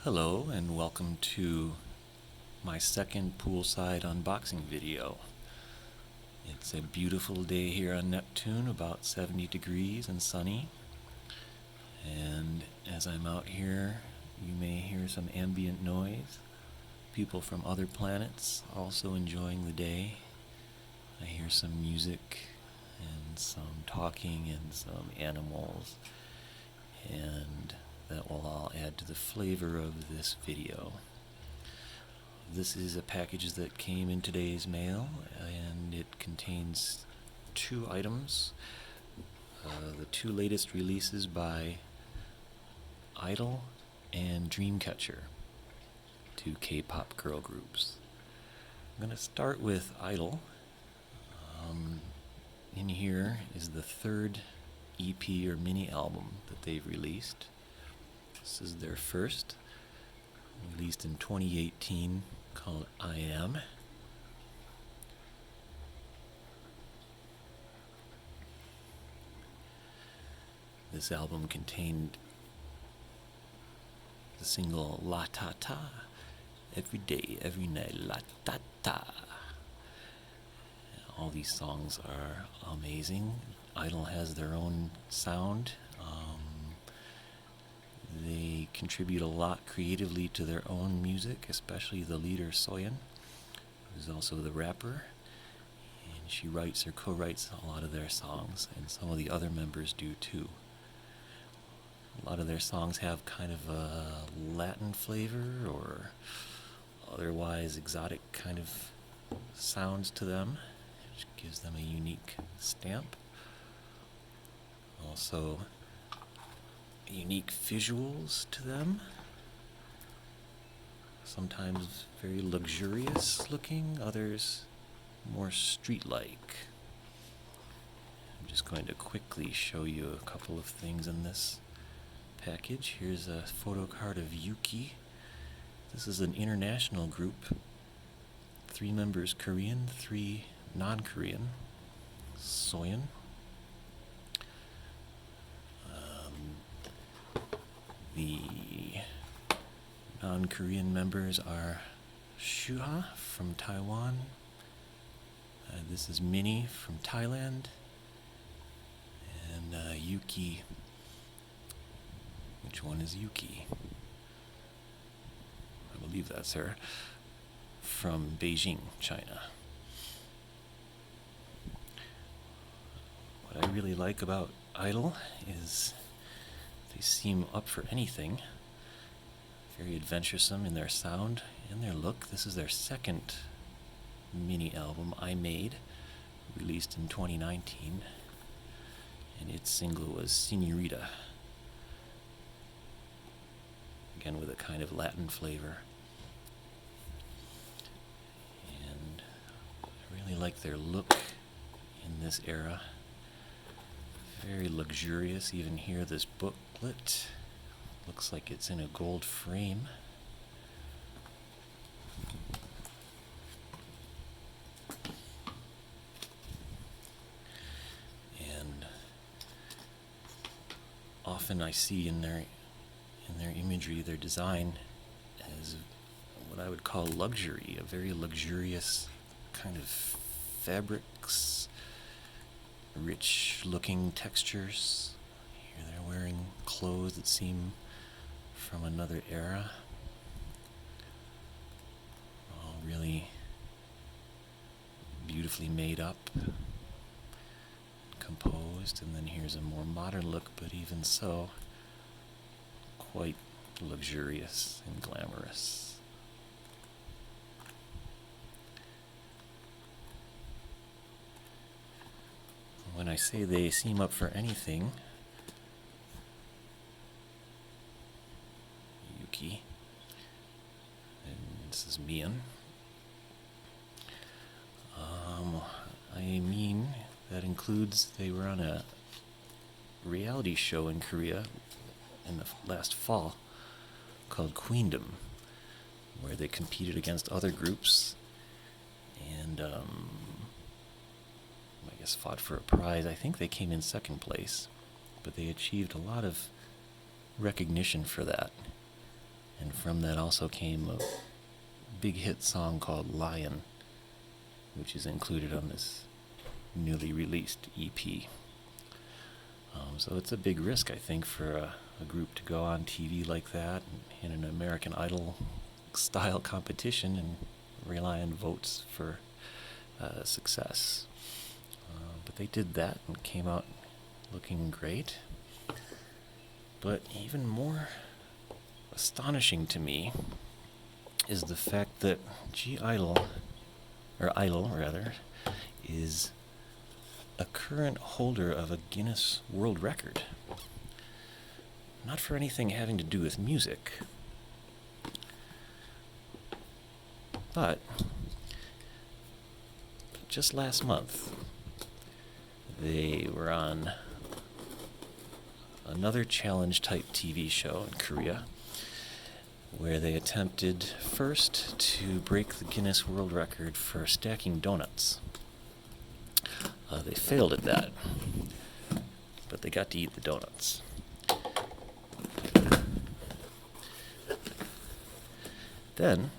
Hello and welcome to my second Poolside unboxing video. It's a beautiful day here on Neptune, about 70 degrees and sunny. And as I'm out here, you may hear some ambient noise. People from other planets also enjoying the day. I hear some music and some talking and some animals, and that will all add to the flavor of this video. This is a package that came in today's mail, and it contains two items. The two latest releases by I-DLE and Dreamcatcher, two K-pop girl groups. I'm going to start with I-DLE. In here is the third EP or mini album that they've released. This is their first, released in 2018, called I Am. This album contained the single La Ta Ta, Every Day, Every Night, La Ta Ta. All these songs are amazing. I-DLE has their own sound. They contribute a lot creatively to their own music, especially the leader Soyeon, who's also the rapper. And she writes or co-writes a lot of their songs, and some of the other members do too. A lot of their songs have kind of a Latin flavor or otherwise exotic kind of sounds to them, which gives them a unique stamp. Also, unique visuals to them, sometimes very luxurious looking, others more street-like. I'm just going to quickly show you a couple of things in this package. Here's a photo card of Yuki. This is an international group, 3 members Korean, 3 non-Korean. Soyeon. The non-Korean members are Shuha from Taiwan. This is Minnie from Thailand. And Yuki. Which one is Yuki? I believe that's her. From Beijing, China. What I really like about I-DLE is they seem up for anything. Very adventuresome in their sound and their look. This is their second mini album, I Made, released in 2019. And its single was Senorita. Again, with a kind of Latin flavor. And I really like their look in this era. Very luxurious. Even here, this booklet looks like it's in a gold frame. And often I see in their imagery, their design, as what I would call luxury, a very luxurious kind of fabrics, rich looking textures. Here they're wearing clothes that seem from another era. All really beautifully made up, composed. And then here's a more modern look, but even so, quite luxurious and glamorous. When I say they seem up for anything, Yuki, and this is Mian, I mean, that includes they were on a reality show in Korea in the last fall called Queendom, where they competed against other groups and I guess fought for a prize. I think they came in second place, but they achieved a lot of recognition for that. And from that also came a big hit song called Lion, which is included on this newly released EP. So it's a big risk, I think, for a group to go on TV like that in an American Idol style competition and rely on votes for success. But they did that and came out looking great. But even more astonishing to me is the fact that Idol rather, is a current holder of a Guinness World Record. Not for anything having to do with music, but just last month, they were on another challenge-type TV show in Korea, where they attempted first to break the Guinness World Record for stacking donuts. They failed at that, but they got to eat the donuts. Then,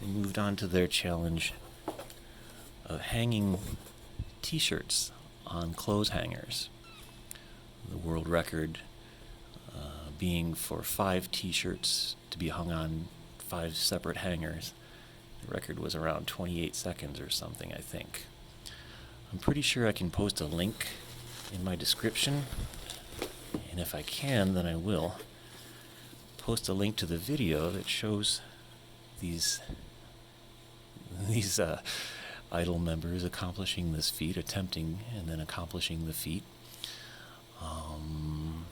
they moved on to their challenge of hanging t-shirts on clothes hangers. The world record being for 5 t-shirts to be hung on 5 separate hangers. The record was around 28 seconds or something, I think. I'm pretty sure I can post a link in my description, and if I can, then I will post a link to the video that shows these Idol members accomplishing this feat, attempting and then accomplishing the feat. I'm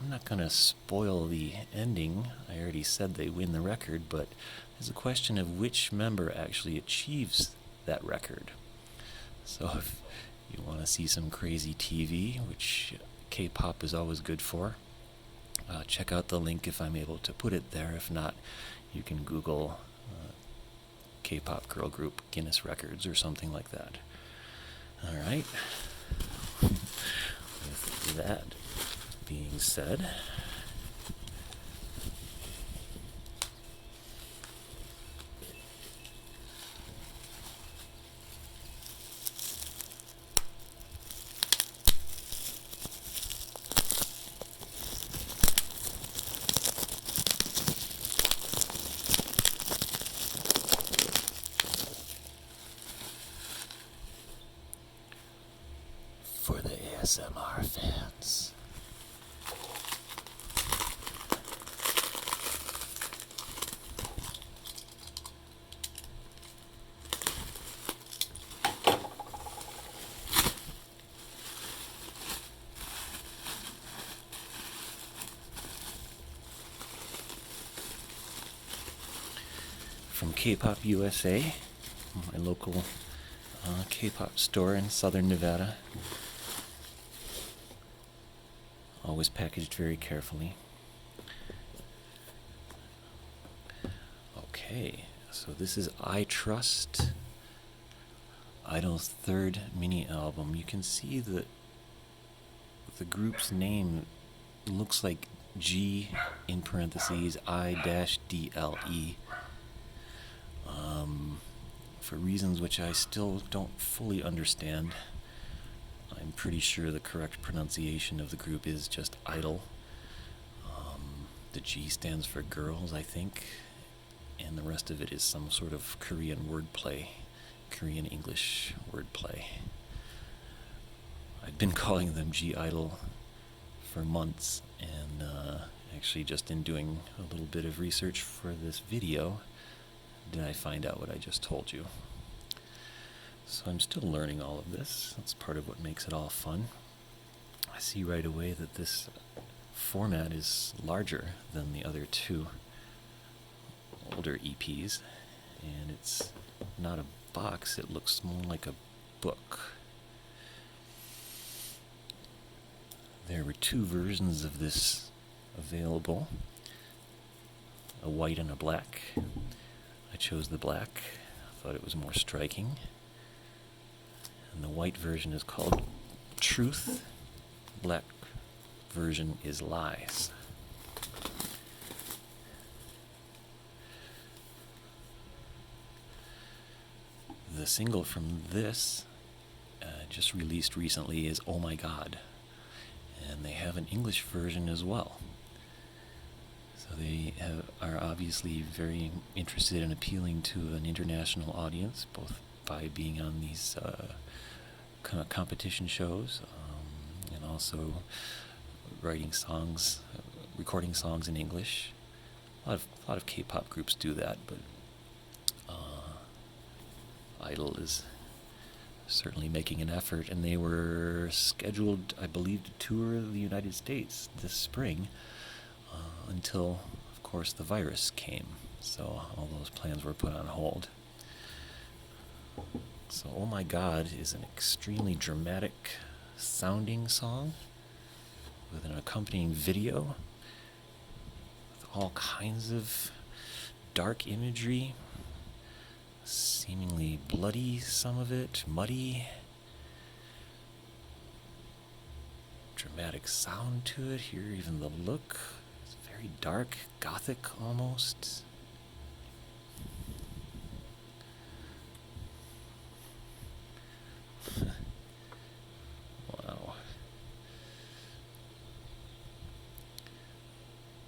not going to spoil the ending. I already said they win the record, but there's a question of which member actually achieves that record. So if you want to see some crazy TV, which K-pop is always good for, check out the link if I'm able to put it there. If not, you can Google K-pop girl group Guinness Records or something like that. All right. With that being said, for the ASMR fans. From K-Pop USA, my local K-pop store in Southern Nevada. Always packaged very carefully. Okay, so this is I Trust, Idol's 3rd mini album. You can see that the group's name looks like G in parentheses I-DLE. For reasons which I still don't fully understand. I'm pretty sure the correct pronunciation of the group is just Idol. The G stands for girls, I think, and the rest of it is some sort of Korean wordplay, Korean English wordplay. I've been calling them G-Idol for months, and actually just in doing a little bit of research for this video, did I find out what I just told you. So I'm still learning all of this. That's part of what makes it all fun. I see right away that this format is larger than the other 2 older EPs, and it's not a box, it looks more like a book. There were 2 versions of this available, a white and a black. I chose the black, I thought it was more striking. And the white version is called Truth, black version is Lies. The single from this, just released recently, is Oh My God. And they have an English version as well. So they are obviously very interested in appealing to an international audience, both by being on these kind of competition shows, and also writing songs, recording songs in English. A lot of K-pop groups do that, but I-DLE is certainly making an effort, and they were scheduled, I believe, to tour the United States this spring, until, of course, the virus came. So all those plans were put on hold. So Oh My God is an extremely dramatic sounding song with an accompanying video with all kinds of dark imagery, seemingly bloody, some of it, muddy, dramatic sound to it. Here, even the look, it's very dark, gothic almost. Wow.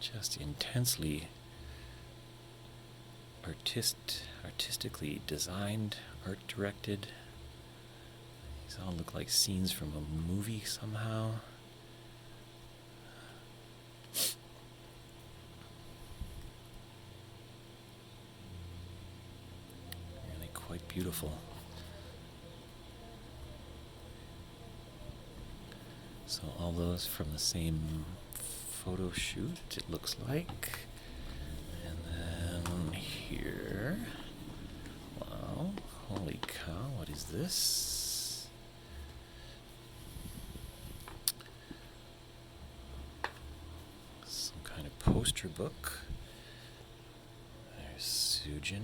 Just intensely artistically designed, art directed. These all look like scenes from a movie somehow. Really quite beautiful. So all those from the same photo shoot, it looks like. And then here, wow, holy cow, what is this? Some kind of poster book. There's Sujin.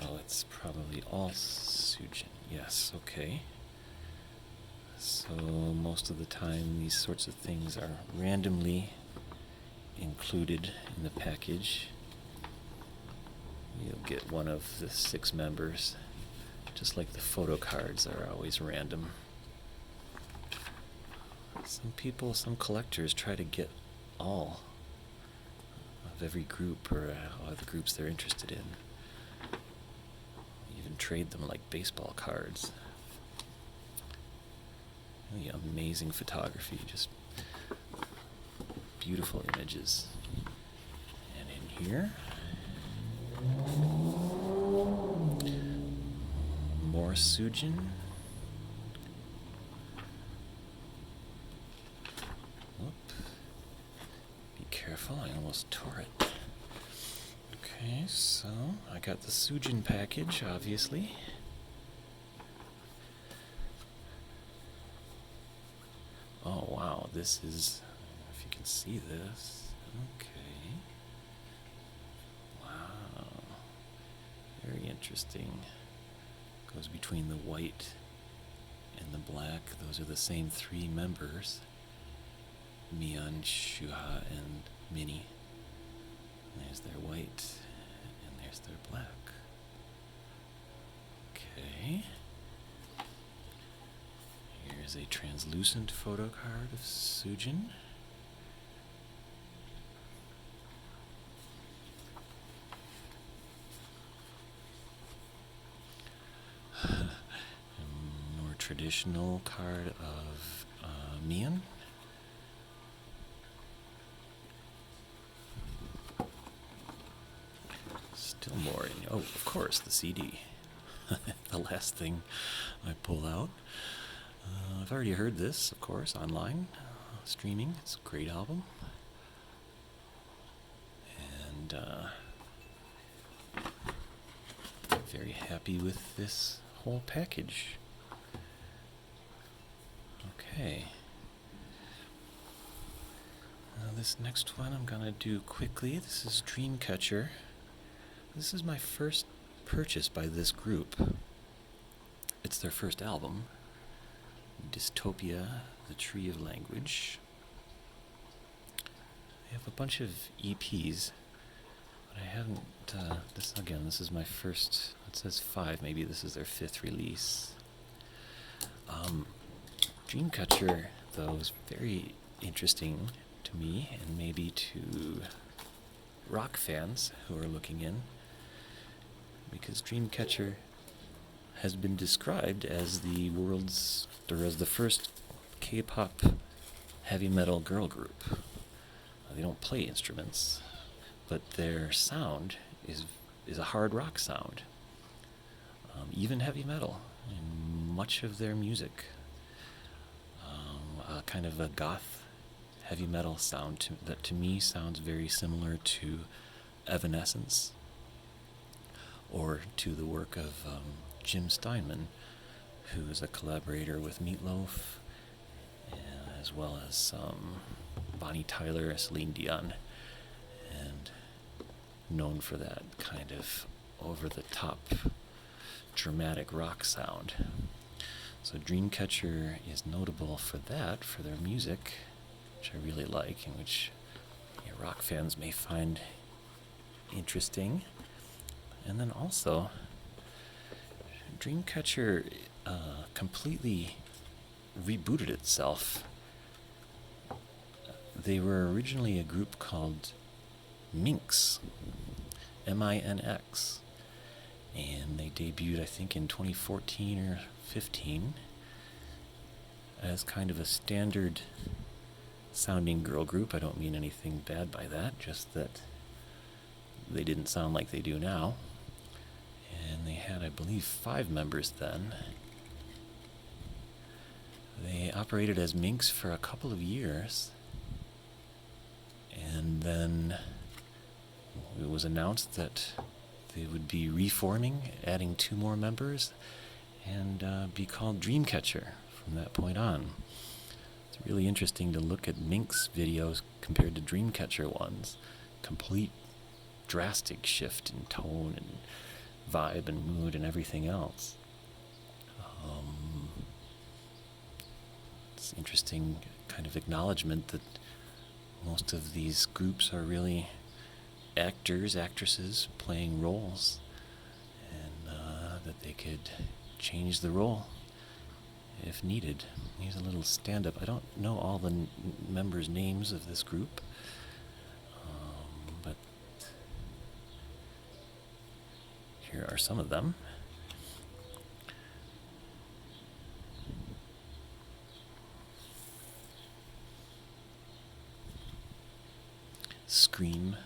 Oh, it's probably all Sujin. Yes, okay. So most of the time these sorts of things are randomly included in the package. You'll get one of the 6 members, just like the photo cards are always random. Some collectors try to get all of every group or all the groups they're interested in. Even trade them like baseball cards. Really amazing photography, just beautiful images. And in here, more Sujin. Whoop. Be careful, I almost tore it. Okay, so I got the Sujin package, obviously. Oh wow, this is, if you can see this, okay. Wow, very interesting. Goes between the white and the black. Those are the same 3 members, Mian, Shuha, and Minnie. There's their white, and there's their black. Okay. Here's a translucent photo card of Sujin. A more traditional card of Mian. Still more. Oh, of course, the CD. The last thing I pull out. I've already heard this, of course, online, streaming. It's a great album. And very happy with this whole package. Okay. This next one I'm gonna do quickly. This is Dreamcatcher. This is my first purchase by this group. It's their first album, Dystopia, the Tree of Language. They have a bunch of EPs, But I haven't, this is my first, it says 5, maybe this is their 5th release. Dreamcatcher, though, is very interesting to me, and maybe to rock fans who are looking in, because Dreamcatcher has been described as the first K-pop heavy metal girl group. They don't play instruments, but their sound is a hard rock sound. Even heavy metal in much of their music. Kind of a goth heavy metal sound that to me sounds very similar to Evanescence, or to the work of Jim Steinman, who is a collaborator with Meatloaf, as well as Bonnie Tyler, Celine Dion, and known for that kind of over-the-top dramatic rock sound. So Dreamcatcher is notable for that, for their music, which I really like, and which rock fans may find interesting. And then also, Dreamcatcher completely rebooted itself. They were originally a group called Minx, M-I-N-X, and they debuted, I think, in 2014 or 15 as kind of a standard sounding girl group. I don't mean anything bad by that, just that they didn't sound like they do now. And they had, I believe, 5 members then. They operated as Minx for a couple of years, and then it was announced that they would be reforming, adding 2 more members, and be called Dreamcatcher from that point on. It's really interesting to look at Minx videos compared to Dreamcatcher ones. Complete drastic shift in tone and vibe and mood and everything else. It's interesting kind of acknowledgement that most of these groups are really actors, actresses playing roles, and that they could change the role if needed. Here's a little stand-up. I don't know all the members' names of this group, but here are some of them. Scream,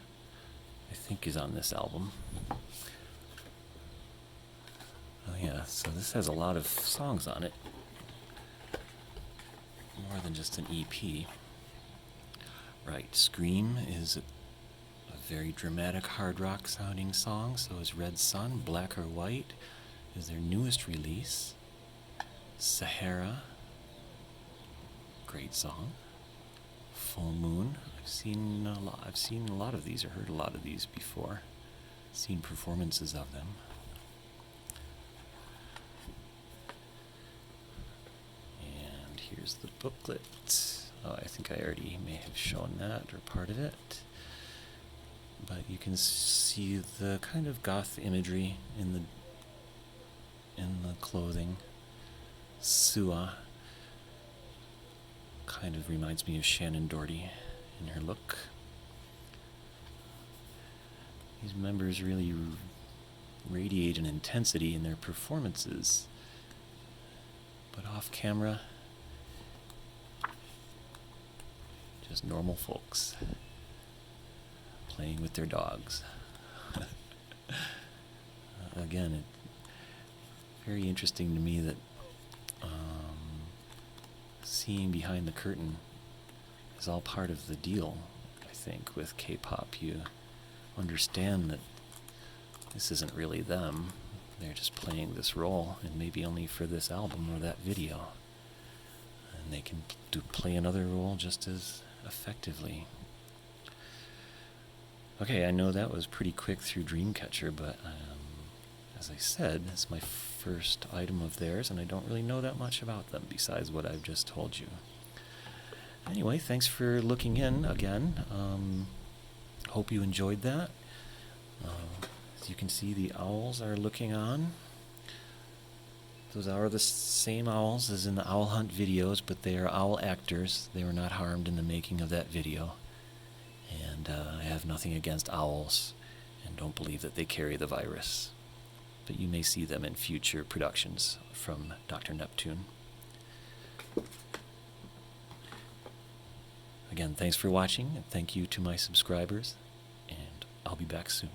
I think, is on this album. Oh yeah, so this has a lot of songs on it. More than just an EP. Right, Scream is a very dramatic hard rock sounding song. So is Red Sun. Black or White is their newest release. Sahara, great song. Full Moon, I've seen a lot of these, or heard a lot of these before. Seen performances of them. And here's the booklet. Oh, I think I already may have shown that, or part of it. But you can see the kind of goth imagery in the clothing. Sua kind of reminds me of Shannon Doherty in her look. These members really radiate an intensity in their performances, but off camera, just normal folks playing with their dogs. Again, it's very interesting to me that seeing behind the curtain is all part of the deal, I think, with K-pop. You understand that this isn't really them. They're just playing this role, and maybe only for this album or that video. And they can play another role just as effectively. Okay, I know that was pretty quick through Dreamcatcher, but as I said, it's my first item of theirs, and I don't really know that much about them besides what I've just told you. Anyway, thanks for looking in again. Hope you enjoyed that. As you can see, the owls are looking on. Those are the same owls as in the owl hunt videos, but they are owl actors. They were not harmed in the making of that video. And I have nothing against owls and don't believe that they carry the virus. But you may see them in future productions from Dr. Neptune. Again, thanks for watching, and thank you to my subscribers, and I'll be back soon.